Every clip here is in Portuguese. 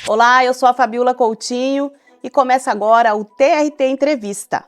Olá, eu sou a Fabiola Coutinho e começa agora o TRT Entrevista.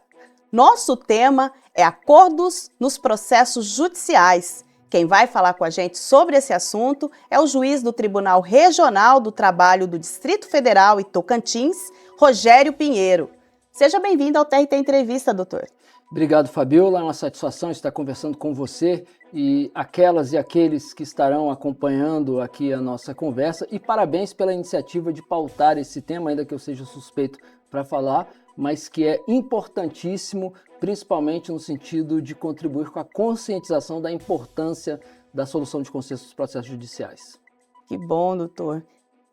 Nosso tema é acordos nos processos judiciais. Quem vai falar com a gente sobre esse assunto é o juiz do Tribunal Regional do Trabalho do Distrito Federal e Tocantins, Rogério Pinheiro. Seja bem-vindo ao TRT Entrevista, doutor. Obrigado, Fabiola. É uma satisfação estar conversando com você e aquelas e aqueles que estarão acompanhando aqui a nossa conversa. E parabéns pela iniciativa de pautar esse tema, ainda que eu seja suspeito para falar, mas que é importantíssimo, principalmente no sentido de contribuir com a conscientização da importância da solução de consenso dos processos judiciais. Que bom, doutor.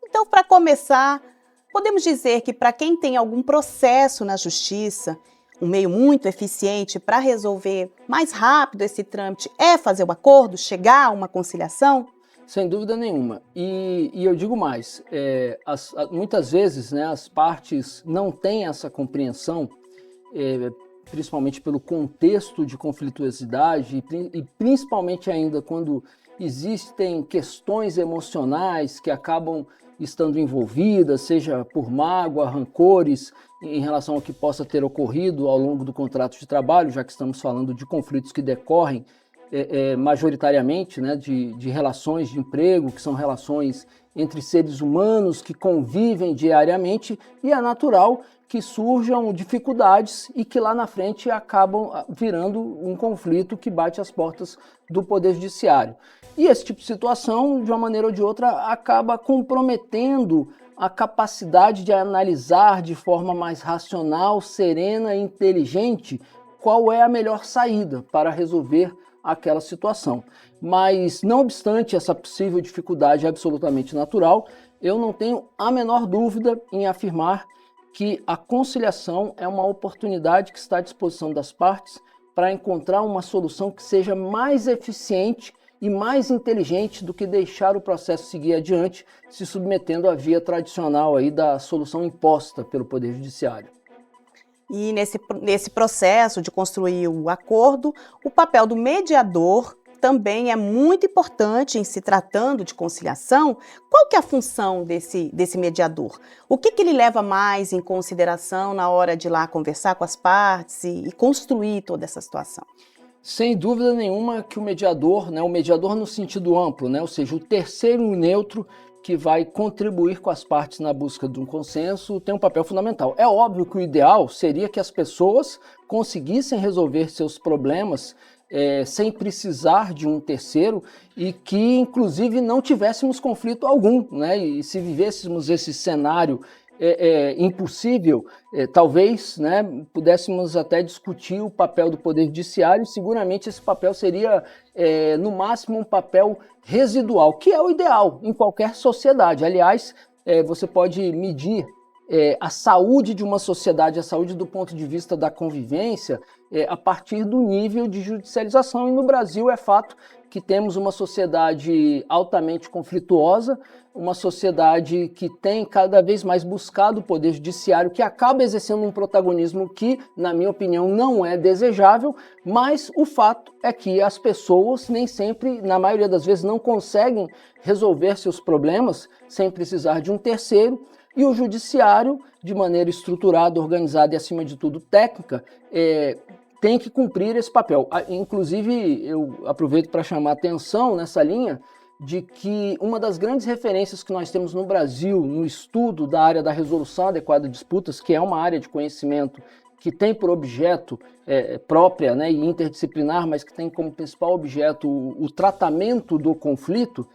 Então, para começar, podemos dizer que para quem tem algum processo na justiça, um meio muito eficiente para resolver mais rápido esse trâmite é fazer o acordo, chegar a uma conciliação? Sem dúvida nenhuma. E eu digo mais, muitas vezes as partes não têm essa compreensão, principalmente pelo contexto de conflituosidade e principalmente ainda quando existem questões emocionais que acabam estando envolvidas, seja por mágoa, rancores, em relação ao que possa ter ocorrido ao longo do contrato de trabalho, já que estamos falando de conflitos que decorrem majoritariamente de relações de emprego, que são relações entre seres humanos que convivem diariamente, e é natural que surjam dificuldades e que lá na frente acabam virando um conflito que bate às portas do Poder Judiciário. E esse tipo de situação, de uma maneira ou de outra, acaba comprometendo a capacidade de analisar de forma mais racional, serena e inteligente qual é a melhor saída para resolver aquela situação. Mas, não obstante essa possível dificuldade absolutamente natural, eu não tenho a menor dúvida em afirmar que a conciliação é uma oportunidade que está à disposição das partes para encontrar uma solução que seja mais eficiente e mais inteligente do que deixar o processo seguir adiante, se submetendo à via tradicional aí da solução imposta pelo Poder Judiciário. E nesse processo de construir o acordo, o papel do mediador também é muito importante em se tratando de conciliação. Qual que é a função desse mediador? O que ele leva mais em consideração na hora de ir lá conversar com as partes e construir toda essa situação? Sem dúvida nenhuma que o mediador no sentido amplo, ou seja, o terceiro neutro que vai contribuir com as partes na busca de um consenso, tem um papel fundamental. É óbvio que o ideal seria que as pessoas conseguissem resolver seus problemas sem precisar de um terceiro e que, inclusive, não tivéssemos conflito algum, E se vivêssemos esse cenário impossível, talvez pudéssemos até discutir o papel do Poder Judiciário. Seguramente esse papel seria, no máximo, um papel residual, que é o ideal em qualquer sociedade. Aliás, você pode medir a saúde de uma sociedade, a saúde do ponto de vista da convivência, a partir do nível de judicialização. E no Brasil é fato que temos uma sociedade altamente conflituosa, uma sociedade que tem cada vez mais buscado o Poder Judiciário, que acaba exercendo um protagonismo que, na minha opinião, não é desejável, mas o fato é que as pessoas nem sempre, na maioria das vezes, não conseguem resolver seus problemas sem precisar de um terceiro, e o Judiciário, de maneira estruturada, organizada e, acima de tudo, técnica, tem que cumprir esse papel. Inclusive, eu aproveito para chamar a atenção nessa linha de que uma das grandes referências que nós temos no Brasil no estudo da área da resolução adequada de disputas, que é uma área de conhecimento que tem por objeto própria e interdisciplinar, mas que tem como principal objeto o tratamento do conflito,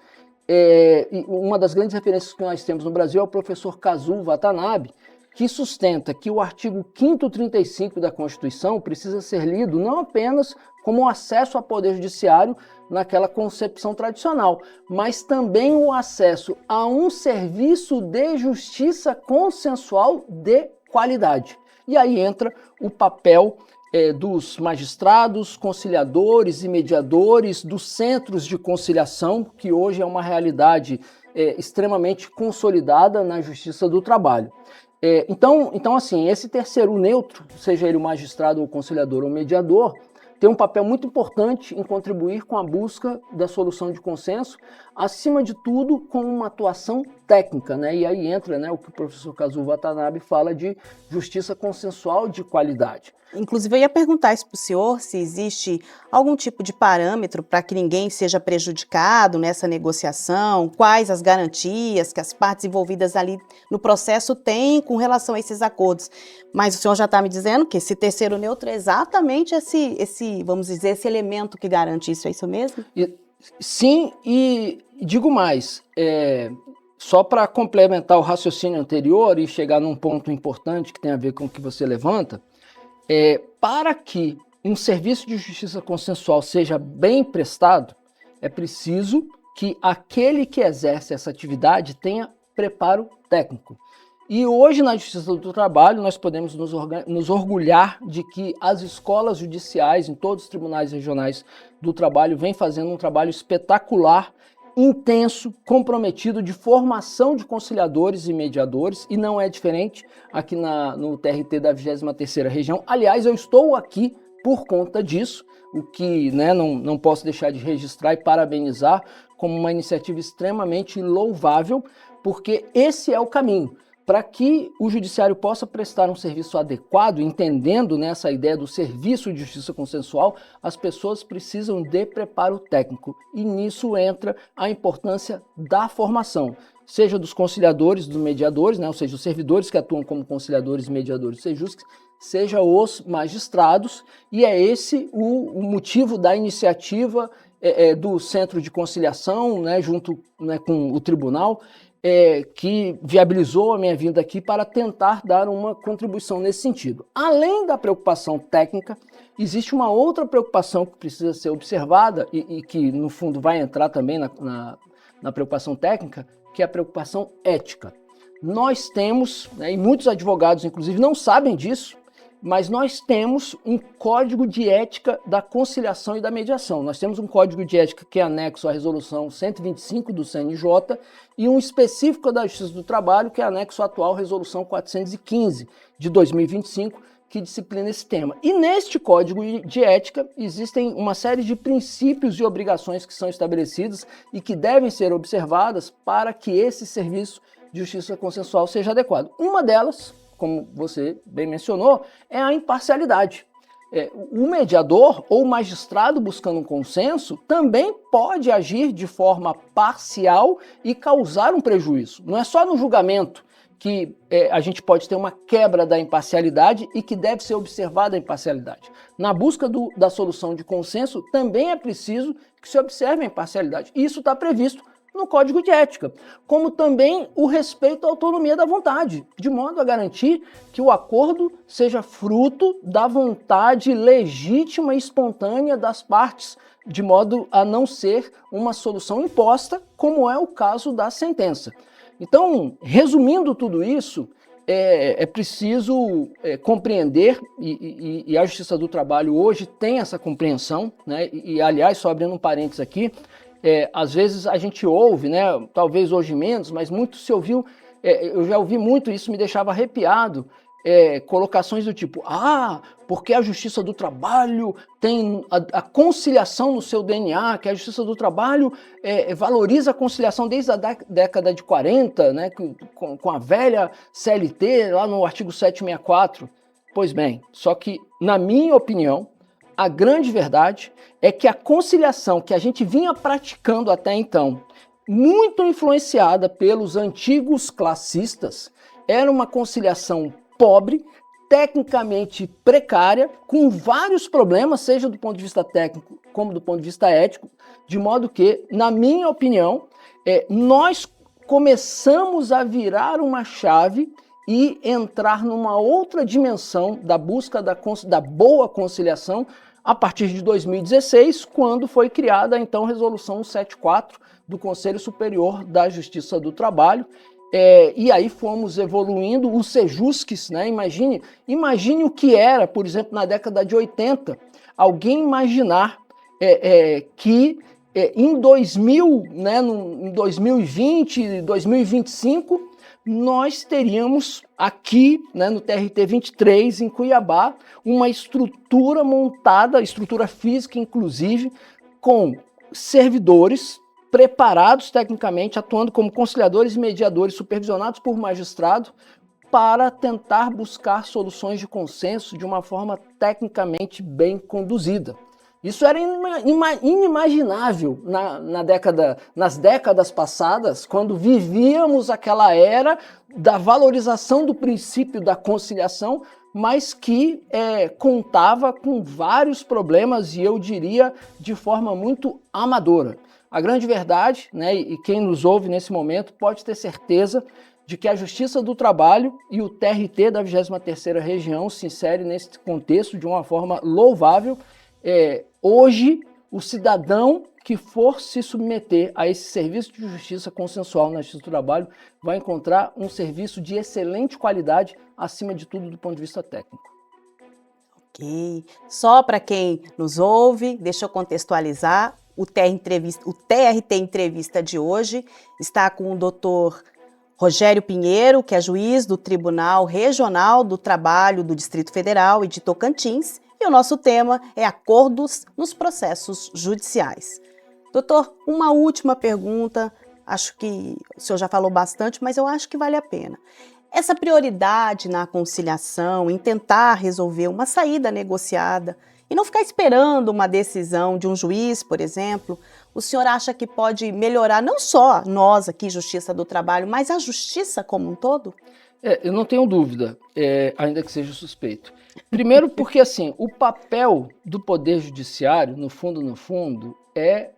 uma das grandes referências que nós temos no Brasil é o professor Kazuo Watanabe, que sustenta que o artigo 5º 35 da Constituição precisa ser lido não apenas como o acesso ao Poder Judiciário naquela concepção tradicional, mas também o acesso a um serviço de justiça consensual de qualidade. E aí entra o papel dos magistrados, conciliadores e mediadores, dos centros de conciliação, que hoje é uma realidade extremamente consolidada na Justiça do Trabalho. Então, assim, esse terceiro neutro, seja ele o magistrado, o conciliador ou o mediador, tem um papel muito importante em contribuir com a busca da solução de consenso, acima de tudo com uma atuação técnica, né? E aí entra, né, o que o professor Kazuo Watanabe fala de justiça consensual de qualidade. Inclusive, eu ia perguntar isso para o senhor, se existe algum tipo de parâmetro para que ninguém seja prejudicado nessa negociação, quais as garantias que as partes envolvidas ali no processo têm com relação a esses acordos. Mas o senhor já está me dizendo que esse terceiro neutro é exatamente vamos dizer, esse elemento que garante isso, é isso mesmo? Sim, e digo mais, só para complementar o raciocínio anterior e chegar num ponto importante que tem a ver com o que você levanta, para que um serviço de justiça consensual seja bem prestado, é preciso que aquele que exerce essa atividade tenha preparo técnico. E hoje, na Justiça do Trabalho, nós podemos nos orgulhar de que as escolas judiciais em todos os tribunais regionais do trabalho vêm fazendo um trabalho espetacular, intenso, comprometido de formação de conciliadores e mediadores, e não é diferente aqui no TRT da 23ª Região. Aliás, eu estou aqui por conta disso, o que, né, não posso deixar de registrar e parabenizar como uma iniciativa extremamente louvável, porque esse é o caminho. Para que o judiciário possa prestar um serviço adequado, entendendo, né, essa ideia do serviço de justiça consensual, as pessoas precisam de preparo técnico. E nisso entra a importância da formação, seja dos conciliadores, dos mediadores, né, ou seja, os servidores que atuam como conciliadores e mediadores do Sejusc, seja os magistrados, e é esse o motivo da iniciativa do Centro de Conciliação, né, junto, né, com o tribunal, que viabilizou a minha vinda aqui para tentar dar uma contribuição nesse sentido. Além da preocupação técnica, existe uma outra preocupação que precisa ser observada e que, no fundo, vai entrar também na preocupação técnica, que é a preocupação ética. Nós temos, né, e muitos advogados, inclusive, não sabem disso, mas nós temos um código de ética da conciliação e da mediação. Nós temos um código de ética que é anexo à resolução 125 do CNJ e um específico da Justiça do Trabalho que é anexo à atual resolução 415 de 2025, que disciplina esse tema. E neste código de ética existem uma série de princípios e obrigações que são estabelecidas e que devem ser observadas para que esse serviço de justiça consensual seja adequado. Uma delas, como você bem mencionou, é a imparcialidade. O mediador ou o magistrado buscando um consenso também pode agir de forma parcial e causar um prejuízo. Não é só no julgamento que a gente pode ter uma quebra da imparcialidade e que deve ser observada a imparcialidade. Na busca da solução de consenso, também é preciso que se observe a imparcialidade. Isso está previsto no Código de Ética, como também o respeito à autonomia da vontade, de modo a garantir que o acordo seja fruto da vontade legítima e espontânea das partes, de modo a não ser uma solução imposta, como é o caso da sentença. Então, resumindo tudo isso, é preciso compreender, e a Justiça do Trabalho hoje tem essa compreensão, né? Aliás, só abrindo um parênteses aqui, às vezes a gente ouve, né, talvez hoje menos, mas muito se ouviu, eu já ouvi muito, isso me deixava arrepiado, colocações do tipo, porque a Justiça do Trabalho tem a conciliação no seu DNA, que a Justiça do Trabalho valoriza a conciliação desde a década de 40, né, com a velha CLT, lá no artigo 764. Pois bem, só que, na minha opinião, a grande verdade é que a conciliação que a gente vinha praticando até então, muito influenciada pelos antigos classistas, era uma conciliação pobre, tecnicamente precária, com vários problemas, seja do ponto de vista técnico como do ponto de vista ético, de modo que, na minha opinião, nós começamos a virar uma chave e entrar numa outra dimensão da busca da boa conciliação a partir de 2016, quando foi criada então a Resolução 174 do Conselho Superior da Justiça do Trabalho, e aí fomos evoluindo os Sejuscs, né? Imagine o que era, por exemplo, na década de 80, alguém imaginar que em 2000, né, em 2020, 2025, nós teríamos aqui, né, no TRT 23, em Cuiabá, uma estrutura montada, estrutura física inclusive, com servidores preparados tecnicamente, atuando como conciliadores e mediadores supervisionados por magistrado, para tentar buscar soluções de consenso de uma forma tecnicamente bem conduzida. Isso era inimaginável nas décadas passadas, quando vivíamos aquela era da valorização do princípio da conciliação, mas que contava com vários problemas e eu diria de forma muito amadora. A grande verdade, né, e quem nos ouve nesse momento pode ter certeza de que a Justiça do Trabalho e o TRT da 23ª Região se inserem nesse contexto de uma forma louvável. Hoje, o cidadão que for se submeter a esse serviço de justiça consensual na Justiça do Trabalho vai encontrar um serviço de excelente qualidade, acima de tudo do ponto de vista técnico. Ok. Só para quem nos ouve, deixa eu contextualizar, o TRT Entrevista de hoje está com o doutor Rogério Pinheiro, que é juiz do Tribunal Regional do Trabalho do Distrito Federal e de Tocantins, e o nosso tema é acordos nos processos judiciais. Doutor, uma última pergunta, acho que o senhor já falou bastante, mas eu acho que vale a pena. Essa prioridade na conciliação, em tentar resolver uma saída negociada e não ficar esperando uma decisão de um juiz, por exemplo, o senhor acha que pode melhorar não só nós aqui, Justiça do Trabalho, mas a justiça como um todo? Eu não tenho dúvida, ainda que seja suspeito. Primeiro porque, assim, o papel do Poder Judiciário, no fundo, é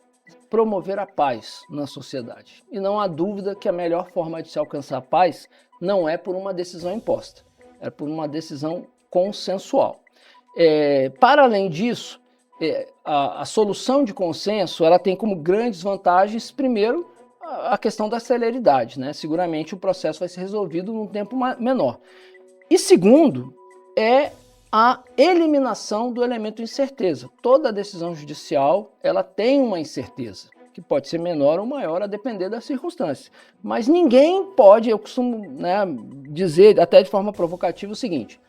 promover a paz na sociedade. E não há dúvida que a melhor forma de se alcançar a paz não é por uma decisão imposta, é por uma decisão consensual. Para além disso, a solução de consenso ela tem como grandes vantagens, primeiro, a questão da celeridade, né? Seguramente o processo vai ser resolvido num tempo menor. E segundo, é a eliminação do elemento incerteza. Toda decisão judicial ela tem uma incerteza, que pode ser menor ou maior a depender das circunstâncias. Mas ninguém pode, eu costumo, né, dizer até de forma provocativa o seguinte: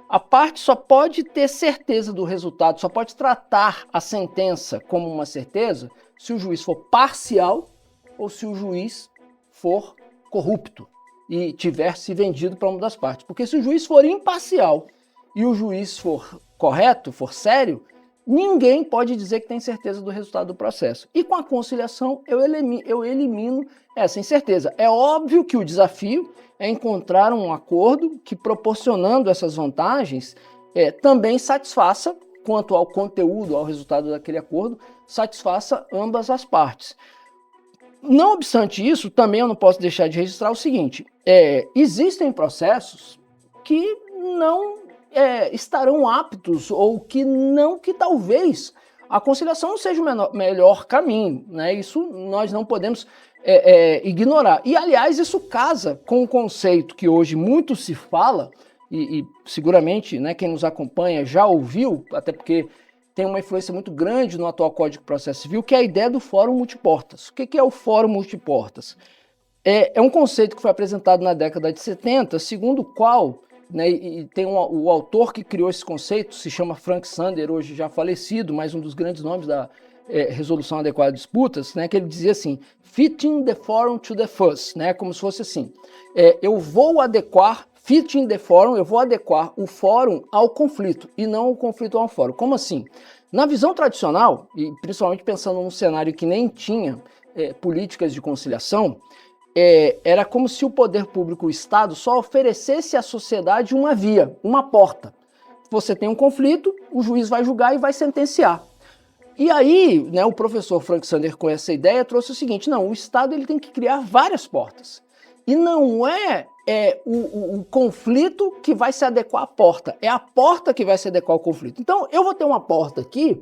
a parte só pode ter certeza do resultado, só pode tratar a sentença como uma certeza se o juiz for parcial ou se o juiz for corrupto e tiver se vendido para uma das partes. Porque se o juiz for imparcial e o juiz for correto, for sério, ninguém pode dizer que tem certeza do resultado do processo. E com a conciliação eu elimino essa incerteza. É óbvio que o desafio é encontrar um acordo que, proporcionando essas vantagens, também satisfaça, quanto ao conteúdo, ao resultado daquele acordo, satisfaça ambas as partes. Não obstante isso, também eu não posso deixar de registrar o seguinte: existem processos que não estarão aptos ou que talvez a conciliação não seja o melhor caminho, né? Isso nós não podemos ignorar. E, aliás, isso casa com um conceito que hoje muito se fala, e seguramente, né, quem nos acompanha já ouviu, até porque tem uma influência muito grande no atual Código de Processo Civil, que é a ideia do fórum multiportas. O que é o fórum multiportas? É um conceito que foi apresentado na década de 70, segundo o qual, né, e tem o autor que criou esse conceito, se chama Frank Sander, hoje já falecido, mas um dos grandes nomes da resolução adequada de disputas, né, que ele dizia assim: fitting the forum to the fuss, né, como se fosse assim, eu vou adequar o fórum ao conflito e não o conflito ao fórum. Como assim? Na visão tradicional, e principalmente pensando num cenário que nem tinha políticas de conciliação, era como se o poder público, o Estado, só oferecesse à sociedade uma via, uma porta. Você tem um conflito, o juiz vai julgar e vai sentenciar. E aí, né, o professor Frank Sander, com essa ideia, trouxe o seguinte: não, o Estado ele tem que criar várias portas. E não o conflito que vai se adequar à porta, é a porta que vai se adequar ao conflito. Então, eu vou ter uma porta aqui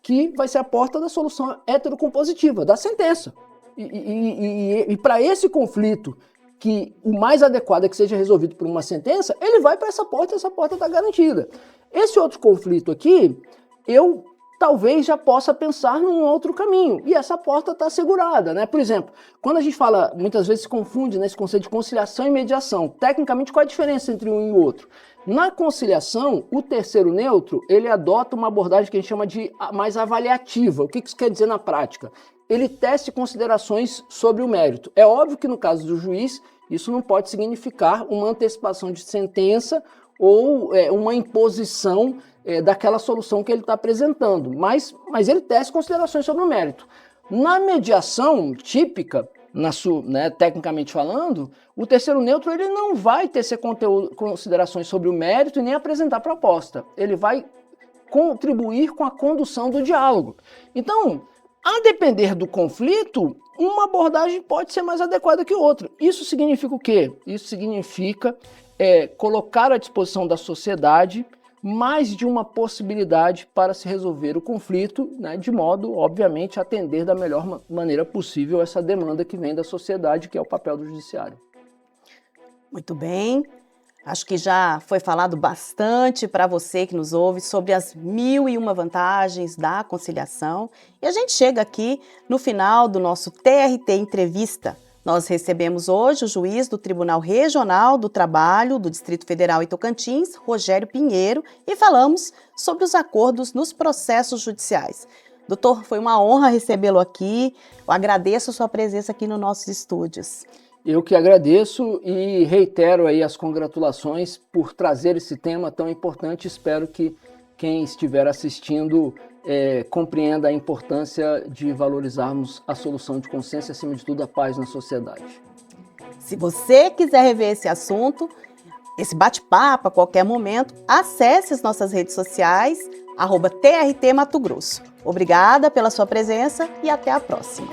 que vai ser a porta da solução heterocompositiva, da sentença. E para esse conflito, que o mais adequado é que seja resolvido por uma sentença, ele vai para essa porta e essa porta está garantida. Esse outro conflito aqui, eu talvez já possa pensar num outro caminho. E essa porta está assegurada, né? Por exemplo, quando a gente fala, muitas vezes se confunde nesse conceito de conciliação e mediação. Tecnicamente, qual é a diferença entre um e o outro? Na conciliação, o terceiro neutro, ele adota uma abordagem que a gente chama de mais avaliativa. O que isso quer dizer na prática? Ele tece considerações sobre o mérito. É óbvio que no caso do juiz, isso não pode significar uma antecipação de sentença ou uma imposição daquela solução que ele está apresentando, mas ele tece considerações sobre o mérito. Na mediação típica, tecnicamente falando, o terceiro neutro ele não vai tecer considerações sobre o mérito e nem apresentar proposta. Ele vai contribuir com a condução do diálogo. Então, a depender do conflito, uma abordagem pode ser mais adequada que outra. Isso significa o quê? Isso significa colocar à disposição da sociedade mais de uma possibilidade para se resolver o conflito, né, de modo, obviamente, a atender da melhor maneira possível essa demanda que vem da sociedade, que é o papel do judiciário. Muito bem. Acho que já foi falado bastante para você que nos ouve sobre as 1001 vantagens da conciliação. E a gente chega aqui no final do nosso TRT Entrevista. Nós recebemos hoje o juiz do Tribunal Regional do Trabalho do Distrito Federal em Tocantins, Rogério Pinheiro, e falamos sobre os acordos nos processos judiciais. Doutor, foi uma honra recebê-lo aqui. Eu agradeço a sua presença aqui nos nossos estúdios. Eu que agradeço e reitero aí as congratulações por trazer esse tema tão importante. Espero que quem estiver assistindo compreenda a importância de valorizarmos a solução de consciência e, acima de tudo, a paz na sociedade. Se você quiser rever esse assunto, esse bate-papo a qualquer momento, acesse as nossas redes sociais, @TRT Mato Grosso. Obrigada pela sua presença e até a próxima.